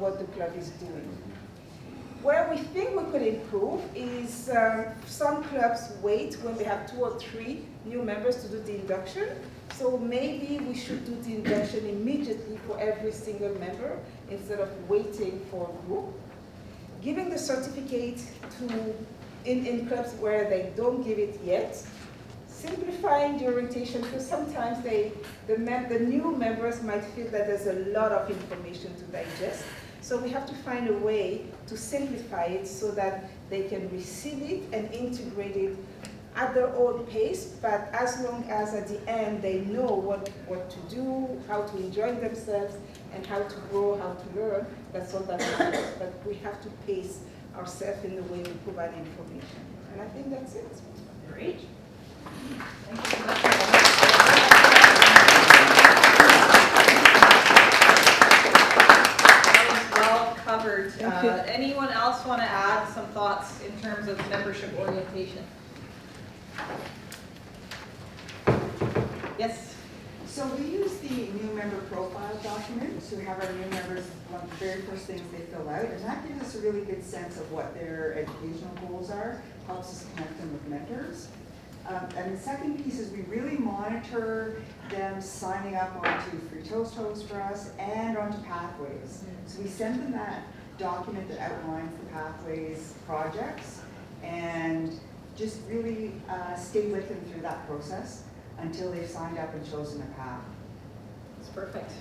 what the club is doing. Where we think we could improve is some clubs wait when they have 2 or 3 new members to do the induction. So maybe we should do the induction immediately for every single member instead of waiting for a group. Giving the certificate in clubs where they don't give it yet. Simplifying the orientation, because sometimes the new members might feel that there's a lot of information to digest. So we have to find a way to simplify it so that they can receive it and integrate it at their own pace, but as long as at the end they know what to do, how to enjoy themselves, and how to grow, how to learn, that's all that matters. But we have to pace ourselves in the way we provide information. And I think that's it. Great. Thank you so much. Well covered. Anyone else want to add some thoughts in terms of membership orientation? Yes? So we use the new member profile document to have our new members, one of the very first things they fill out, and that gives us a really good sense of what their educational goals are, helps us connect them with mentors. And the second piece is we really monitor them signing up onto Free Toast Host for us and onto Pathways. So we send them that document that outlines the Pathways projects and just really stay with them through that process until they've signed up and chosen a path. That's perfect.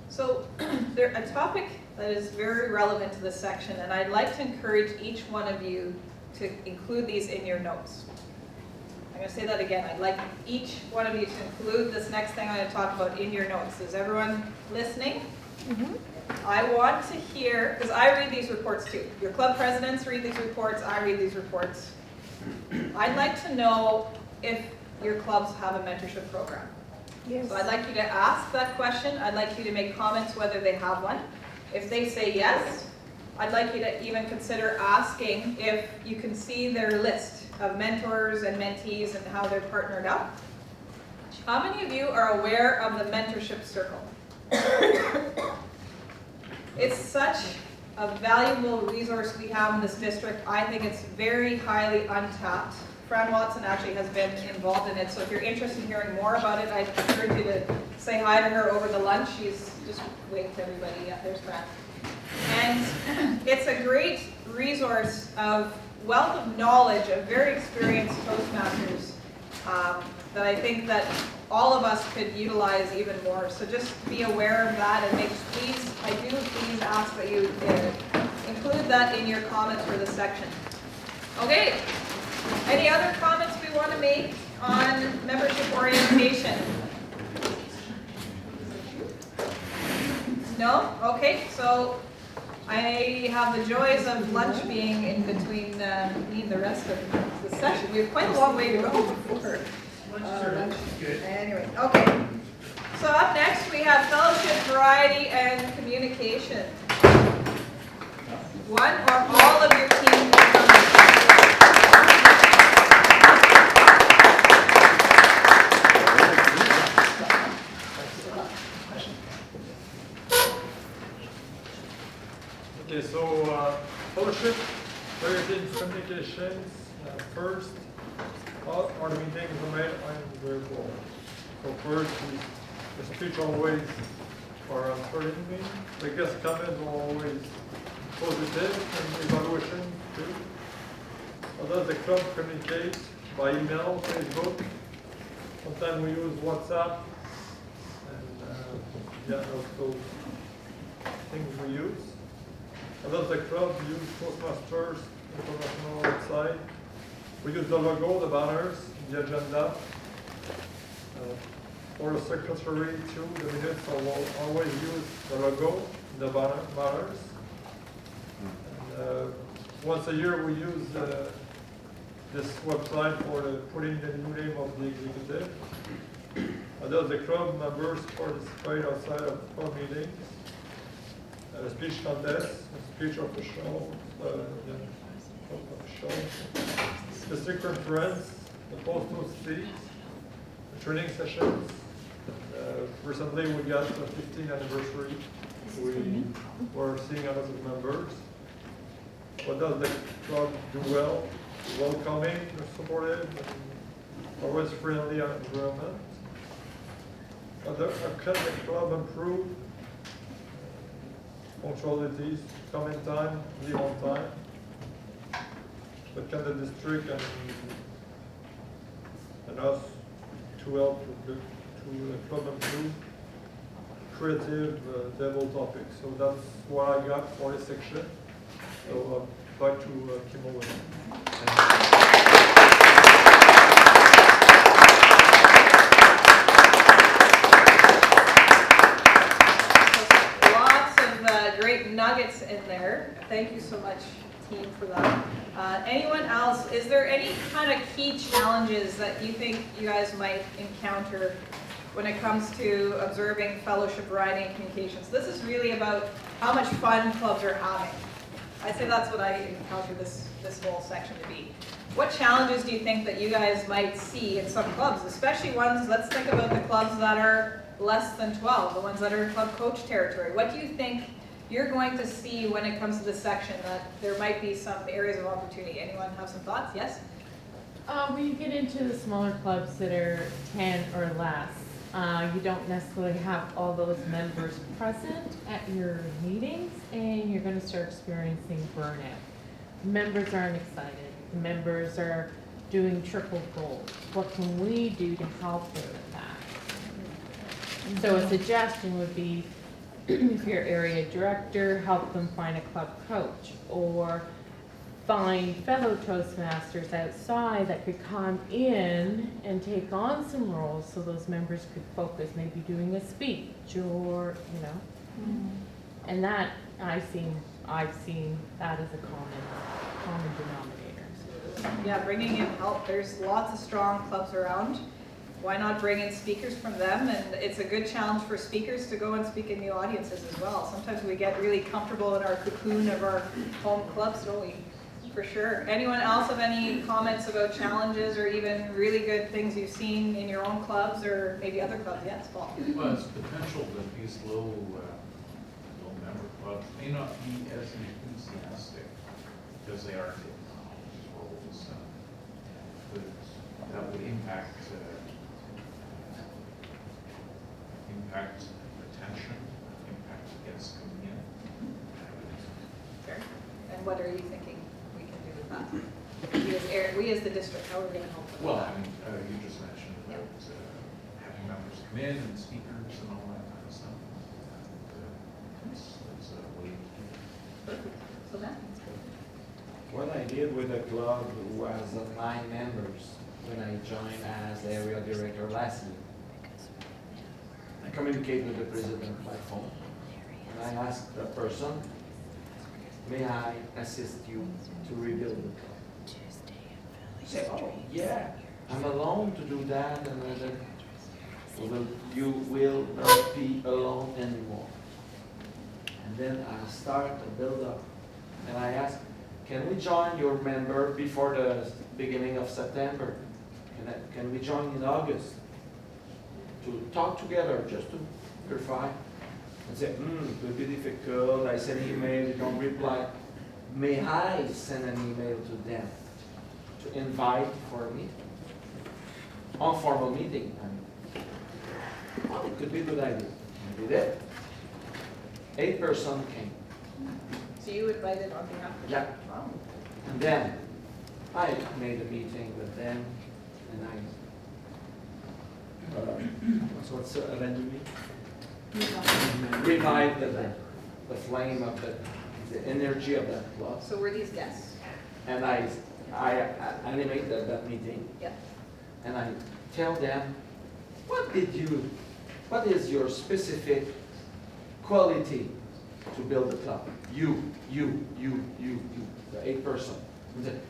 So a topic that is very relevant to this section, and I'd like to encourage each one of you to include these in your notes. I'm going to say that again. I'd like each one of you to include this next thing I'm going to talk about in your notes. Is everyone listening? Mm-hmm. I want to hear, because I read these reports too. Your club presidents read these reports, I read these reports. I'd like to know if your clubs have a mentorship program. Yes. So I'd like you to ask that question. I'd like you to make comments whether they have one. If they say yes, I'd like you to even consider asking if you can see their list of mentors and mentees and how they're partnered up. How many of you are aware of the mentorship circle? It's such a valuable resource we have in this district. I think it's very highly untapped. Fran Watson actually has been involved in it, so if you're interested in hearing more about it, I encourage you to say hi to her over the lunch. She's just waving to everybody. Yeah, there's Fran. And it's a great resource of wealth of knowledge of very experienced Toastmasters that I think that all of us could utilize even more. So just be aware of that and please ask that you include that in your comments for this section. Okay, any other comments we want to make on membership orientation? No? Okay, so I have the joys of lunch being in between me and the rest of the session. We have quite a long way to go before lunch. Anyway, okay. So up next we have fellowship, variety, and communication. One or all of your team members. Okay, so fellowship, variety, communications. First, all our meetings are made on virtual. So first, the speech always are encouraging. The guest comments are always positive and evaluation too. Others, the club communicate by email, Facebook. Sometimes we use WhatsApp, and also things we use. Others, the club use Toastmasters international website. We use the logo, the banners, the agenda. For the secretary too, the minutes will always use the logo, the banners. And, once a year we use this website for putting the new name of the executive. Others, the club members participate outside of club meetings. Speech contest, speech official, the secret friends, the post-note speech, the training sessions. Recently we got the 15th anniversary We were seeing a lot of members. What does the club do well? Welcoming, supportive, and always friendly environment. Can the club improve? Punctualities, come in time, leave on time. But can the district and us to help the club improve? Creative, devil topics. So that's what I got for this section. So back to Kimberly. Lots of great nuggets in there. Thank you so much, team, for that. Anyone else? Is there any kind of key challenges that you think you guys might encounter when it comes to observing fellowship, writing, and communications? This is really about how much fun clubs are having. I say that's what I encounter this whole section to be. What challenges do you think that you guys might see in some clubs, especially ones, let's think about the clubs that are less than 12, the ones that are in club coach territory. What do you think you're going to see when it comes to this section that there might be some areas of opportunity? Anyone have some thoughts? Yes? When you get into the smaller clubs that are 10 or less, you don't necessarily have all those members present at your meetings, and you're going to start experiencing burnout. Members aren't excited. Members are doing triple goals. What can we do to help them with that? So a suggestion would be, if you're area director, help them find a club coach, or find fellow Toastmasters outside that could come in and take on some roles so those members could focus, maybe doing a speech or, you know. And that, I've seen that as a common denominator. Yeah, bringing in help. There's lots of strong clubs around. Why not bring in speakers from them? And it's a good challenge for speakers to go and speak in new audiences as well. Sometimes we get really comfortable in our cocoon of our home clubs, don't we? For sure. Anyone else have any comments about challenges or even really good things you've seen in your own clubs or maybe other clubs? Yes, Paul. Well, it's potential that these low member clubs may not be as enthusiastic because they aren't in these roles. That would impact retention, impact guests coming in. Sure. And what are you thinking we can do with that? We as the district, how are we going to help them? Well, I mean, you just mentioned about having members come in and speakers and all that kind of stuff. That's a way to do it. Perfect. So that. What I did with the club was 9 members when I joined as area director last year. I communicate with the president by phone, and I asked the person, may I assist you to rebuild the club? He said, oh yeah, I'm alone to do that, and I said, well, you will not be alone anymore. And then I start to build up, and I asked, can we join your member before the beginning of September? Can we join in August? To talk together, just to verify. I said, it will be difficult. I send an email, they don't reply. May I send an email to them to invite for a meeting? Informal meeting. Well, it could be a good idea. We did. 8 persons came. So you invited on behalf of the Yeah. Wow. And then I made a meeting with them, and I what's revived the flame of the energy of that club. So we're these guests. And I animate that meeting. Yep. And I tell them, what is your specific quality to build a club? You, the 8 person.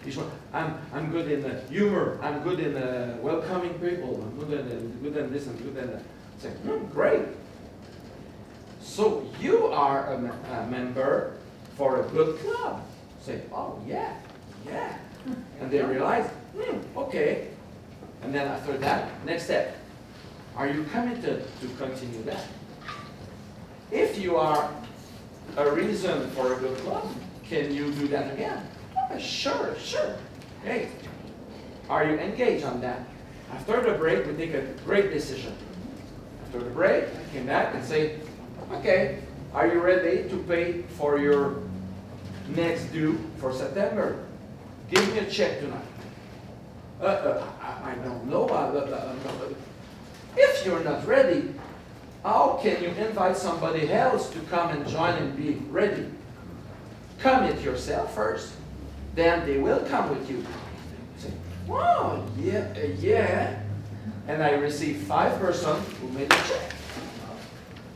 Each one, I'm good in humor, I'm good in welcoming people, I'm good in this, I'm good in that. Say, great. So you are a member for a good club. Say, oh yeah. And they realize, okay. And then after that, next step, are you committed to continue that? If you are a reason for a good club. Can you do that again? Oh, sure. Hey, are you engaged on that? After the break, we take a great decision. After the break, I came back and say, okay, are you ready to pay for your next due for September? Give me a check tonight. I don't know. If you're not ready, how can you invite somebody else to come and join and be ready? Commit yourself first, then they will come with you. Say, oh, yeah. And I received 5 persons who made a check.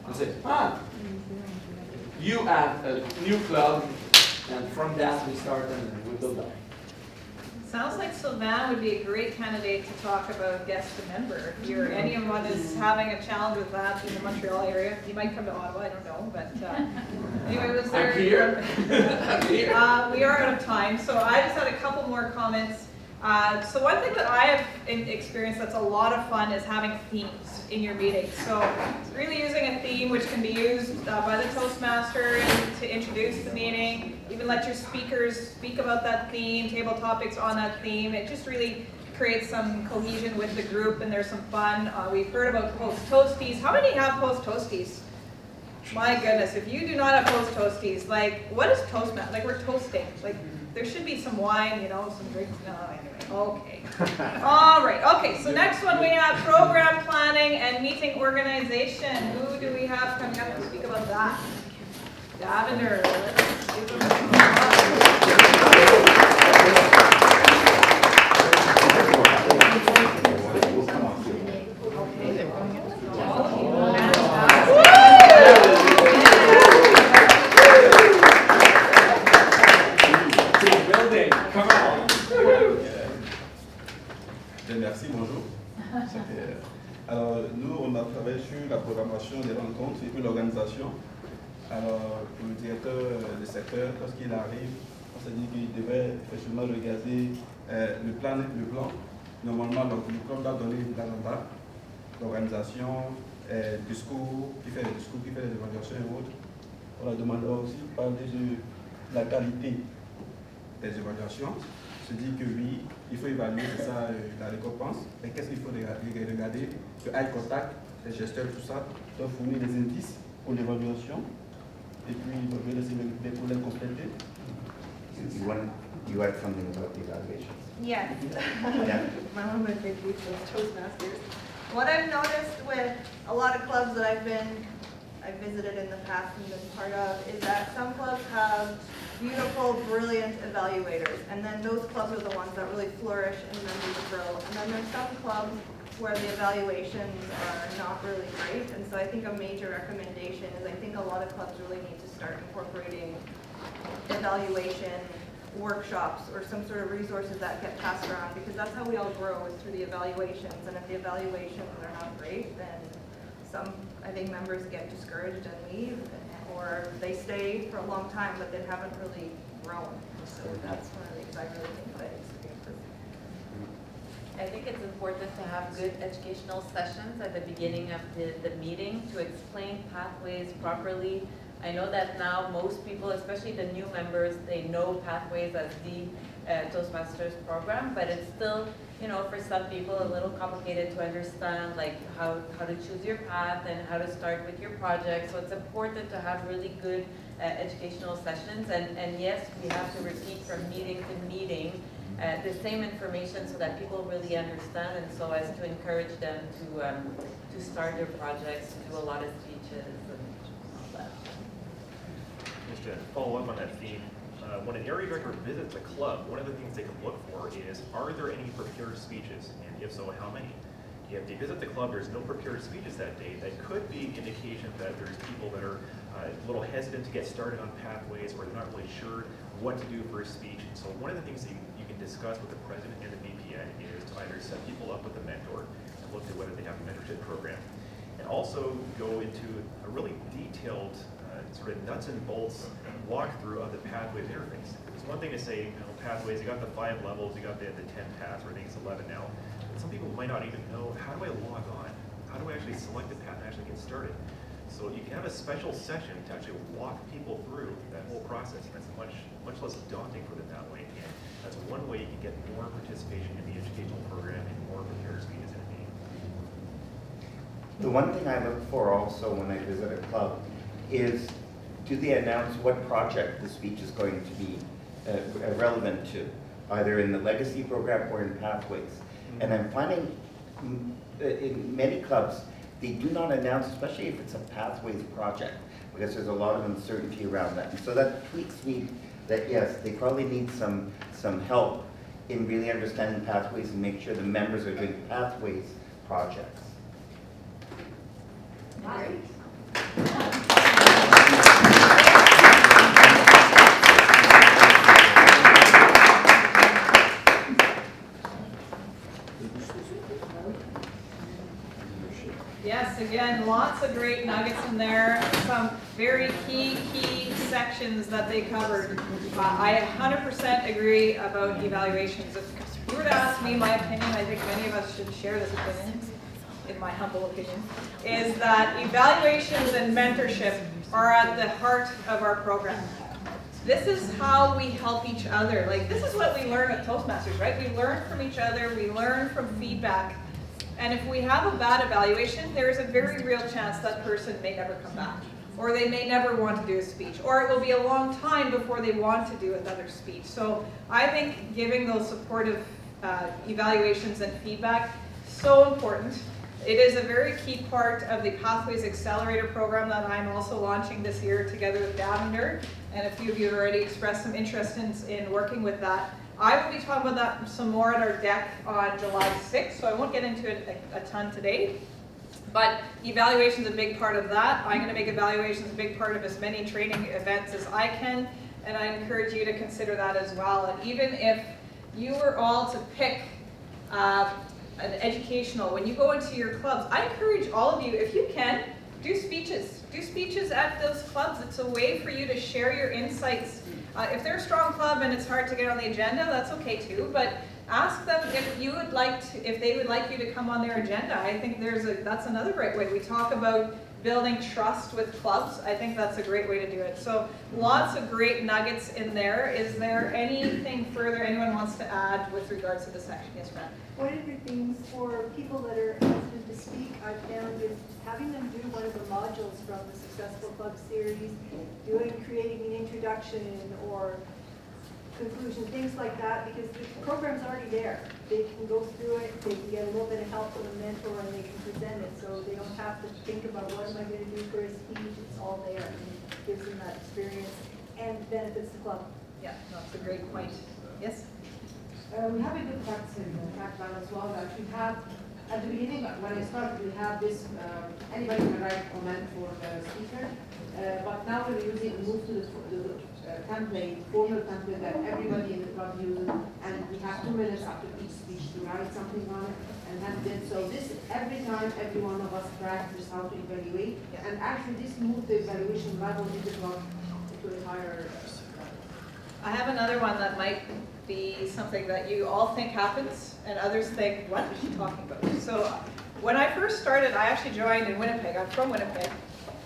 I say, you have a new club, and from that we start and we build up. Sounds like Sylvain would be a great candidate to talk about guest to member. If anyone is having a challenge with that in the Montreal area, you might come to Ottawa, I don't know, but anyway, was there? I'm here. I'm here. We are out of time, so I just had a couple more comments. So one thing that I have experienced that's a lot of fun is having themes in your meetings. So really using a theme which can be used by the Toastmasters to introduce the meeting, even let your speakers speak about that theme, table topics on that theme. It just really creates some cohesion with the group and there's some fun. We've heard about post-toasties. How many have post-toasties? My goodness, if you do not have post-toasties, like what is Toastmasters? Like we're toasting. Like there should be some wine, some drinks. No, anyway. Okay. All right. Okay. So next one we have program planning and meeting organization. Who do we have coming up to speak about that? Davender. Let's give him Merci, bonjour. Alors, nous, on a travaillé sur la programmation des rencontres et puis l'organisation. Alors, pour le directeur du secteur, lorsqu'il arrive, on s'est dit qu'il devait effectivement regarder le plan. Normalement, donc, le plan doit donner l'agenda, l'organisation, discours, qui fait les discours, qui fait les évaluations et autres. On a demandé aussi de parler de la qualité des évaluations. Se dit que oui, il faut évaluer, c'est ça la récompense. Mais qu'est-ce qu'il faut regarder? Le eye contact, les gesteurs, tout ça, doivent fournir des indices pour l'évaluation. Et puis, il va laisser les problèmes complétés. You had something about the evaluations. Yes. Yeah. One of my big weeks was Toastmasters. What I've noticed with a lot of clubs that I've visited in the past and been part of is that some clubs have beautiful, brilliant evaluators, and then those clubs are the ones that really flourish and members grow. And then there's some clubs where the evaluations are not really great, and so I think a major recommendation is I think a lot of clubs really need to start incorporating evaluation workshops or some sort of resources that get passed around, because that's how we all grow, is through the evaluations. And if the evaluations are not great, then I think members get discouraged and leave, or they stay for a long time, but they haven't really grown. So that's one of the things I really think that experiences. I think it's important to have good educational sessions at the beginning of the meeting to explain pathways properly. I know that now most people, especially the new members, they know pathways as the Toastmasters program, but it's still, for some people a little complicated to understand, like how to choose your path and how to start with your project. So it's important to have really good educational sessions, and yes, we have to repeat from meeting to meeting the same information so that people really understand, and so as to encourage them to start their projects, to do a lot of speeches and all that. Just to follow up on that theme, when an area director visits a club, one of the things they can look for is, are there any prepared speeches? And if so, how many? If they visit the club, there's no prepared speeches that day, that could be indication that there's people that are a little hesitant to get started on pathways, or they're not really sure what to do for a speech. And so one of the things that you can discuss with the president and the VPN is to either set people up with a mentor and look at whether they have a mentorship program, and also go into a really detailed sort of nuts and bolts walkthrough of the pathways interface. It's one thing to say, pathways, you got the 5 levels, you got the 10 paths, or I think it's 11 now. But some people might not even know, how do I log on? How do I actually select the path and actually get started? So you can have a special session to actually walk people through that whole process. And that's much less daunting for them that way. And that's one way you can get more participation in the educational program and more prepared speeches in a meeting. The one thing I look for also when I visit a club is, do they announce what project the speech is going to be relevant to, either in the legacy program or in pathways? And I'm finding in many clubs, they do not announce, especially if it's a pathways project, because there's a lot of uncertainty around that. And so that tweaks me that yes, they probably need some help in really understanding pathways and make sure the members are doing pathways projects. Great. Yes, again, lots of great nuggets in there, some very key sections that they covered. I 100% agree about evaluations. If you were to ask me my opinion, I think many of us should share this opinion, in my humble opinion, is that evaluations and mentorship are at the heart of our program. This is how we help each other. Like, this is what we learn at Toastmasters, right? We learn from each other, we learn from feedback. And if we have a bad evaluation, there is a very real chance that person may never come back. Or they may never want to do a speech. Or it will be a long time before they want to do another speech. So I think giving those supportive evaluations and feedback, so important. It is a very key part of the Pathways Accelerator program that I'm also launching this year together with Davender. And a few of you have already expressed some interest in working with that. I will be talking about that some more at our deck on July 6th, so I won't get into it a ton today. But evaluation is a big part of that. I'm going to make evaluations a big part of as many training events as I can, and I encourage you to consider that as well. And even if you were all to pick an educational, when you go into your clubs, I encourage all of you, if you can, do speeches. Do speeches at those clubs. It's a way for you to share your insights. If they're a strong club and it's hard to get on the agenda, that's okay too. But ask them if you would like to, if they would like you to come on their agenda. I think that's another great way. We talk about building trust with clubs. I think that's a great way to do it. So lots of great nuggets in there. Is there anything further anyone wants to add with regards to this section? Yes, Fran. One of the things for people that are hesitant to speak, I've found is having them do one of the modules from the Successful Club series, creating an introduction or conclusion, things like that, because the program's already there. They can go through it, they can get a little bit of help from a mentor, and they can present it, so they don't have to think about what am I going to do for a speech. It's all there, and it gives them that experience and benefits the club. Yeah, that's a great point. Yes? We have a good practice in the fact file as well, that we have, at the beginning, when I started, we have this, anybody can write a comment for the speaker, but now we're move to the template, formal template that everybody in the club uses, and we have 2 minutes after each speech to write something on it and hand it in. So this, every time, every one of us practice how to evaluate, and actually this moved the evaluation level in the club to a higher level. I have another one that might be something that you all think happens, and others think, what is she talking about? So when I first started, I actually joined in Winnipeg. I'm from Winnipeg.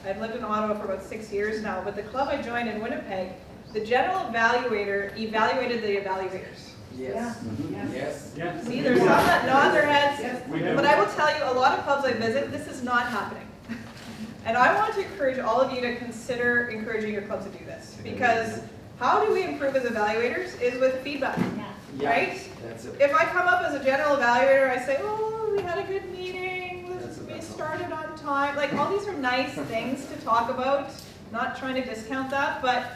I've lived in Ottawa for about 6 years now, but the club I joined in Winnipeg, the general evaluator evaluated the evaluators. Yes. Yes. Yes. Yes. See, there's some that nod their heads, Yes. We do. but I will tell you, a lot of clubs I visit, this is not happening. And I want to encourage all of you to consider encouraging your club to do this, because how do we improve as evaluators is with feedback, right? That's it. If I come up as a general evaluator, I say, oh, we had a good meeting, we started on time. Like, all these are nice things to talk about, not trying to discount that, but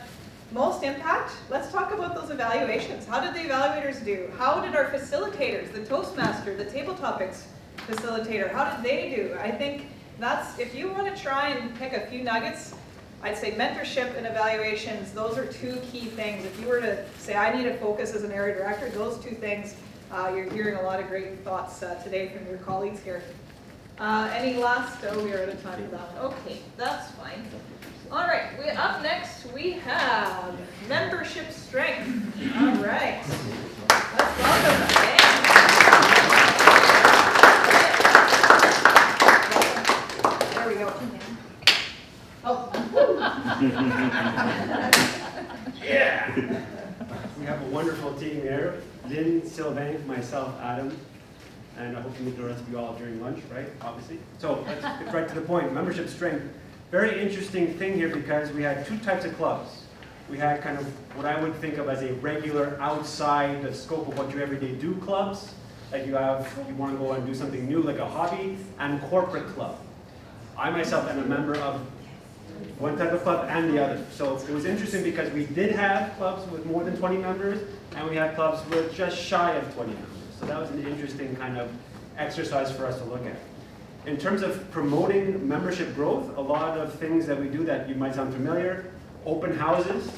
most impact, let's talk about those evaluations. How did the evaluators do? How did our facilitators, the Toastmaster, the Table Topics facilitator, how did they do? I think that's, if you want to try and pick a few nuggets, I'd say mentorship and evaluations, those are 2 key things. If you were to say, I need to focus as an area director, those 2 things, you're hearing a lot of great thoughts today from your colleagues here. Any last, oh, we're out of time for that one. Okay, that's fine. All right, up next we have membership strength. All right, let's welcome them. There we go. Yeah! We have a wonderful team here. Lynn, Sylvain, myself, Adam, and I hope to meet the rest of you all during lunch, right? Obviously. So let's get right to the point. Membership strength. Very interesting thing here because we had two types of clubs. We had kind of what I would think of as a regular outside the scope of what you everyday do clubs. Like you want to go and do something new like a hobby, and corporate club. I myself am a member of one type of club and the other. So it was interesting because we did have clubs with more than 20 members, and we had clubs with just shy of 20 members. So that was an interesting kind of exercise for us to look at. In terms of promoting membership growth, a lot of things that we do that you might sound familiar, open houses,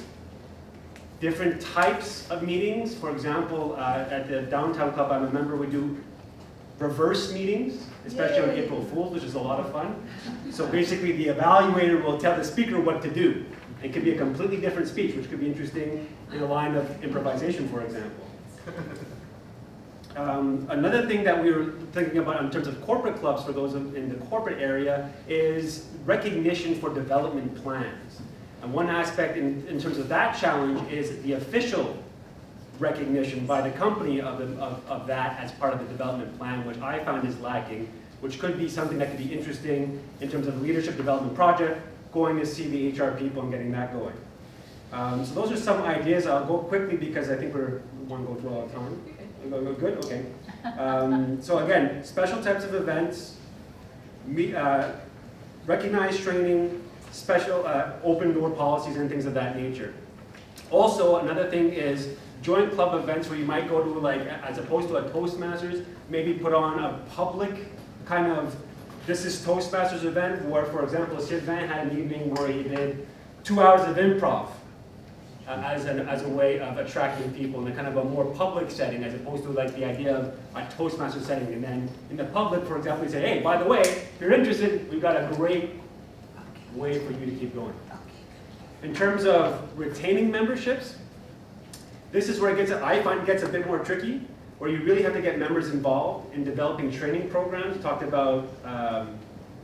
different types of meetings. For example, at the Downtown Club I'm a member, we do reverse meetings, especially on April Fool's, which is a lot of fun. So basically the evaluator will tell the speaker what to do. It could be a completely different speech, which could be interesting in a line of improvisation, for example. Another thing that we were thinking about in terms of corporate clubs for those in the corporate area is recognition for development plans. And one aspect in terms of that challenge is the official recognition by the company of that as part of the development plan, which I found is lacking, which could be something that could be interesting in terms of leadership development project, going to see the HR people and getting that going. So those are some ideas. I'll go quickly because I think we want to go through all the time. Go good? Okay. So again, special types of events, recognized training, special open door policies and things of that nature. Also, another thing is joint club events where you might go to, like, as opposed to a Toastmasters, maybe put on a public kind of, this is Toastmasters event where, for example, Sylvain had an evening where he did 2 hours of improv as a way of attracting people in a kind of a more public setting as opposed to like the idea of a Toastmasters setting. And then in the public, for example, you say, hey, by the way, if you're interested, we've got a great way for you to keep going. In terms of retaining memberships, this is where I find it gets a bit more tricky, where you really have to get members involved in developing training programs. We talked about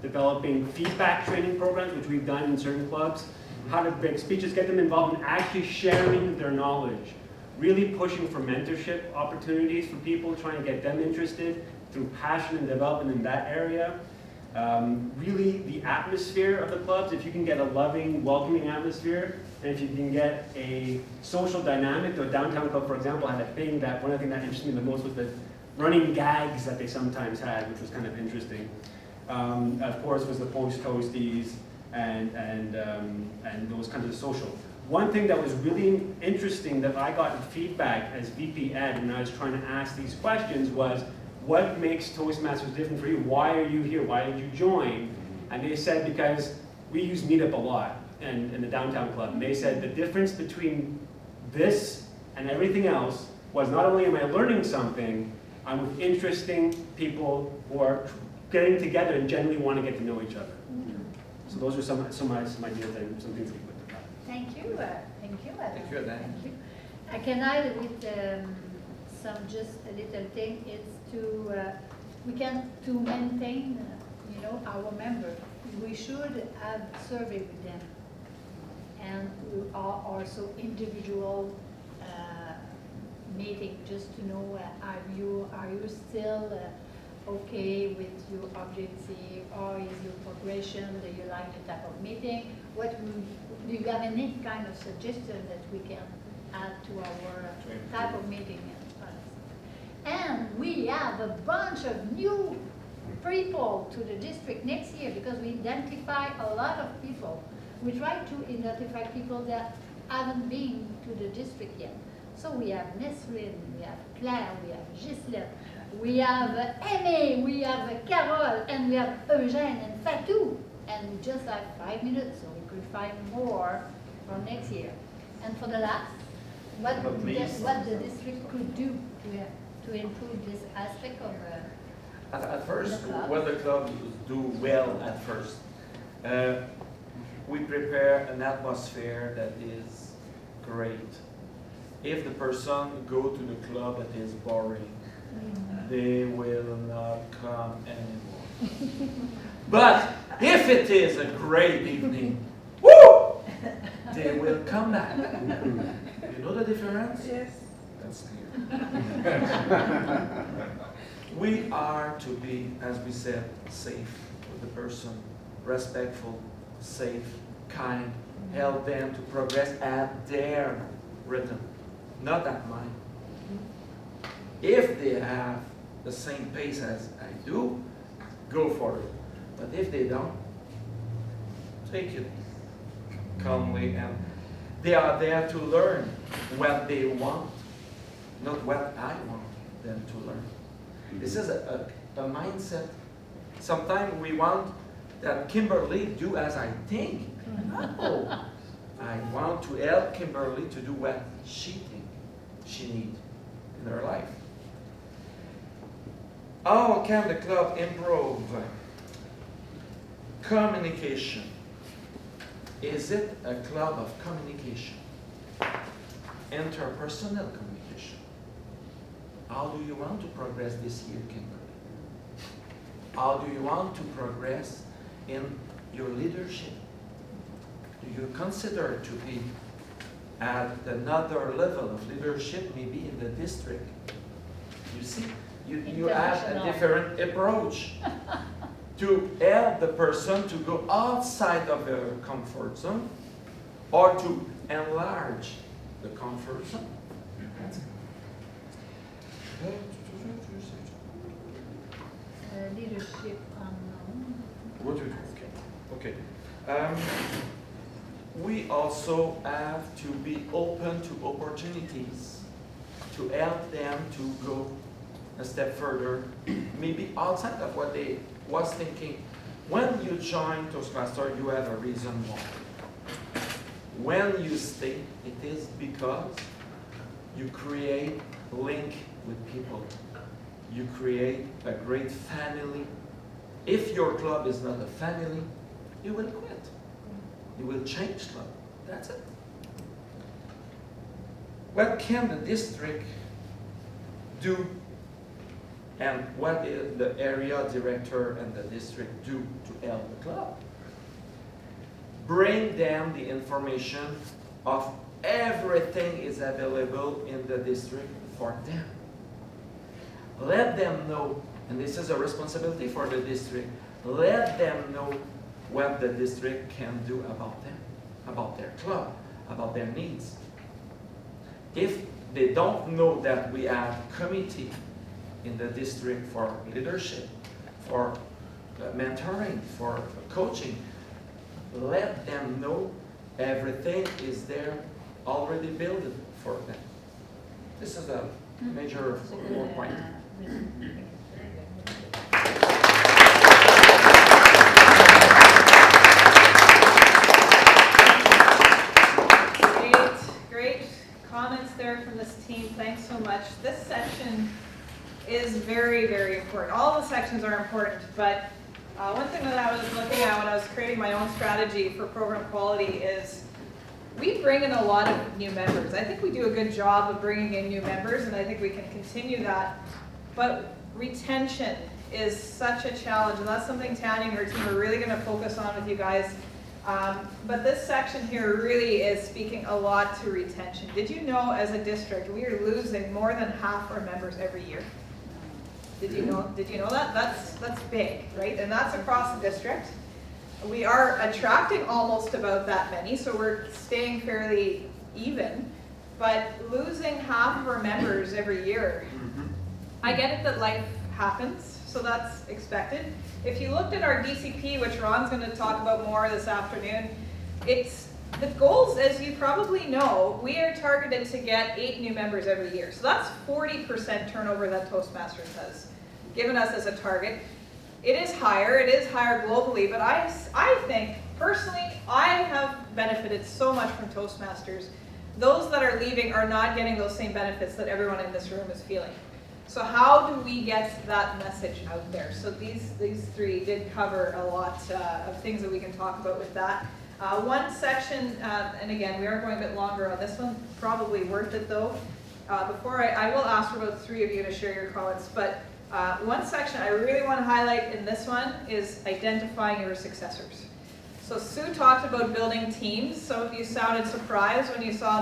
developing feedback training programs, which we've done in certain clubs. How to make speeches, get them involved in actually sharing their knowledge. Really pushing for mentorship opportunities for people, trying to get them interested through passion and development in that area. Really the atmosphere of the clubs, if you can get a loving, welcoming atmosphere, and if you can get a social dynamic. The Downtown Club, for example, had a thing that, one of the things that interested me the most was the running gags that they sometimes had, which was kind of interesting. Of course, was the post-toasties and those kinds of social. One thing that was really interesting that I got in feedback as VP Ed when I was trying to ask these questions was, what makes Toastmasters different for you? Why are you here? Why did you join? And they said, because we use Meetup a lot in the Downtown Club. And they said the difference between this and everything else was not only am I learning something, I'm with interesting people who are getting together and generally want to get to know each other. So those are some ideas and some things we put together. Thank you. Thank you. Thank you, Adam. Thank you. I can add with just a little thing. It's to maintain, our members. We should have survey with them, and we are also individual meeting just to know are you still okay with your objective, or is your progression, do you like the type of meeting? Do you have any kind of suggestion that we can add to our type of meeting? And we have a bunch of new people to the district next year because we identify a lot of people. We try to identify people that haven't been to the district yet. So we have Nesrine, we have Claire, we have Ghislaine, we have Aimée, we have Carole, and we have Eugène and Fatou. And we just have 5 minutes, so we could find more for next year. And for the last, what the district could do to improve this aspect of At first, the club. what the clubs do well at first, we prepare an atmosphere that is great. If the person go to the club that is boring, they will not come anymore. But if it is a great evening, woo, they will come back. the difference? Yes. That's clear. We are to be, as we said, safe with the person, respectful, safe, kind, help them to progress at their rhythm, not at mine. If they have the same pace as I do, go for it. But if they don't, take it calmly, and they are there to learn what they want, not what I want them to learn. This is a mindset. Sometimes we want that Kimberly do as I think. No. I want to help Kimberly to do what she thinks she needs in her life. How can the club improve? Communication. Is it a club of communication? Interpersonal communication. How do you want to progress this year, Kimberly? How do you want to progress in your leadership? Do you consider to be at another level of leadership, maybe in the district? You see, you have a different approach to help the person to go outside of their comfort zone or to enlarge the comfort zone. Leadership unknown. Okay. We also have to be open to opportunities to help them to go a step further, maybe outside of what they was thinking. When you join Toastmasters, you have a reason why. When you stay, it is because you create link with people. You create a great family. If your club is not a family, you will quit. You will change club. That's it. What can the district do, and what is the area director and the district do to help the club? Bring them the information of everything is available in the district for them. Let them know, and this is a responsibility for the district, let them know what the district can do about them, about their club, about their needs. If they don't know that we have committee in the district for leadership, for mentoring, for coaching, let them know everything is there already built for them. This is a major point. Great comments there from this team. Thanks so much. This section is very, very important. All the sections are important, but one thing that I was looking at when I was creating my own strategy for program quality is we bring in a lot of new members. I think we do a good job of bringing in new members, and I think we can continue that. But retention is such a challenge, and that's something Tanya and her team are really going to focus on with you guys. But this section here really is speaking a lot to retention. Did you know, as a district, we are losing more than half our members every year? Did you know that? That's big, right? And that's across the district. We are attracting almost about that many, so we're staying fairly even. But losing half of our members every year, I get it that life happens, so that's expected. If you looked at our DCP, which Ron's going to talk about more this afternoon, it's the goals, as you probably know, we are targeted to get 8 new members every year. So that's 40% turnover that Toastmasters has given us as a target. It is higher globally, but I think, personally, I have benefited so much from Toastmasters. Those that are leaving are not getting those same benefits that everyone in this room is feeling. So how do we get that message out there? So these 3 did cover a lot of things that we can talk about with that. One section, and again, we are going a bit longer on this one, probably worth it though. Before I will ask for about 3 of you to share your comments, but one section I really want to highlight in this one is identifying your successors. So Sue talked about building teams. Some of you sounded surprised when you saw